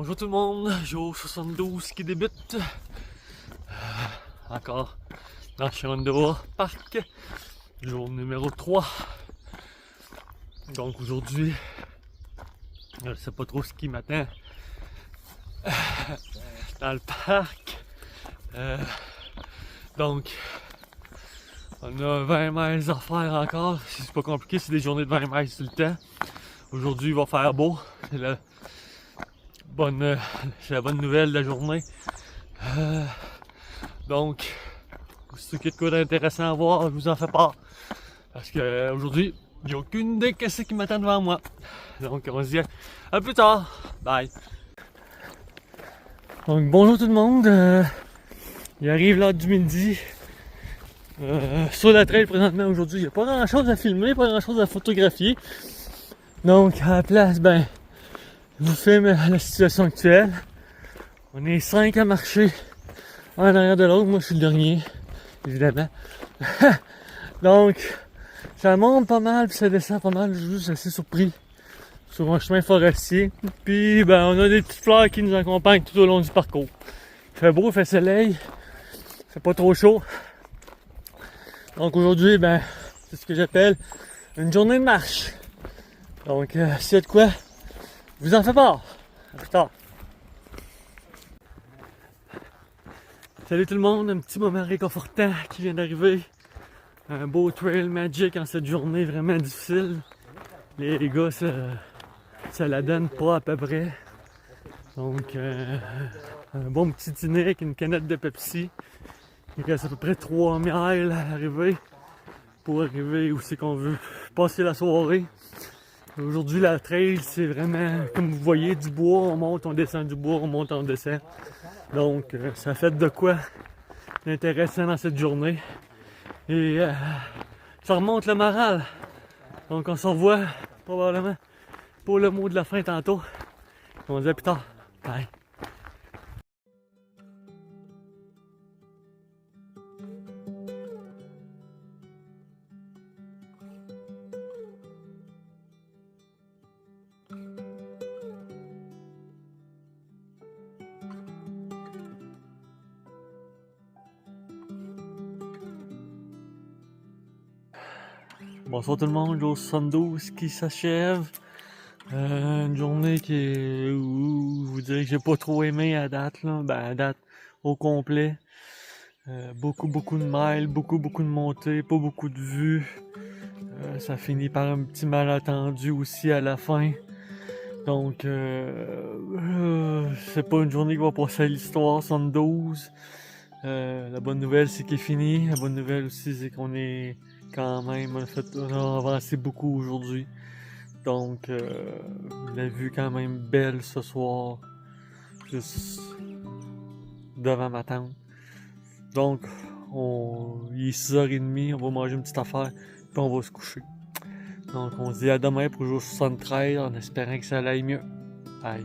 Bonjour tout le monde, jour 72 qui débute. Encore dans Shenandoah Park, jour numéro 3. Donc aujourd'hui, je ne sais pas trop ce qui m'attend dans le parc. Donc, on a 20 miles à faire encore. C'est pas compliqué, c'est des journées de 20 miles tout le temps. Aujourd'hui, il va faire beau. C'est la bonne nouvelle de la journée. Donc, si il y a de quoi d'intéressant à voir, je vous en fais part. Parce que aujourd'hui, j'ai aucune idée de ce qui m'attend devant moi. Donc, on se dit à plus tard. Bye. Donc, bonjour tout le monde. Il arrive l'heure du midi. Sur la trail présentement aujourd'hui, il n'y a pas grand chose à filmer, pas grand chose à photographier. Donc, à la place, je vous filme la situation actuelle. On est 5 à marcher en arrière de l'autre. Moi, je suis le dernier, évidemment. Donc, ça monte pas mal, puis ça descend pas mal. Je suis juste assez surpris sur un chemin forestier. Puis, on a des petites fleurs qui nous accompagnent tout au long du parcours. Il fait beau, il fait soleil, il fait pas trop chaud. Donc, aujourd'hui, c'est ce que j'appelle une journée de marche. Donc, s'il y a de quoi, je vous en fais part. À plus tard. Salut tout le monde, un petit moment réconfortant qui vient d'arriver. Un beau trail magic en cette journée vraiment difficile. Les gars, ça la donne pas à peu près. Donc, un bon petit dîner avec une canette de Pepsi. Il reste à peu près 3 miles à arriver pour arriver où c'est qu'on veut passer la soirée. Aujourd'hui, la trail, c'est vraiment, comme vous voyez, du bois, on monte, on descend, du bois, on monte, on descend. Donc, ça fait de quoi d'intéressant dans cette journée. Et ça remonte le moral. Donc, on se revoit probablement pour le mot de la fin tantôt. On se dit à plus tard. Bye. Bonsoir tout le monde, jour 72 qui s'achève. Une journée où je vous dirais que j'ai pas trop aimé à date, là. À date au complet. Beaucoup de miles, beaucoup de montées, pas beaucoup de vues. Ça finit par un petit malentendu aussi à la fin. Donc, c'est pas une journée qui va passer à l'histoire, 72. La bonne nouvelle, c'est qu'il est fini. La bonne nouvelle aussi, c'est qu'on est quand même, on a avancé beaucoup aujourd'hui. Donc, la vue quand même belle ce soir, juste devant ma tente. Donc, il est 6h30, on va manger une petite affaire, puis on va se coucher. Donc, on se dit à demain pour jour 73, en espérant que ça aille mieux. Bye.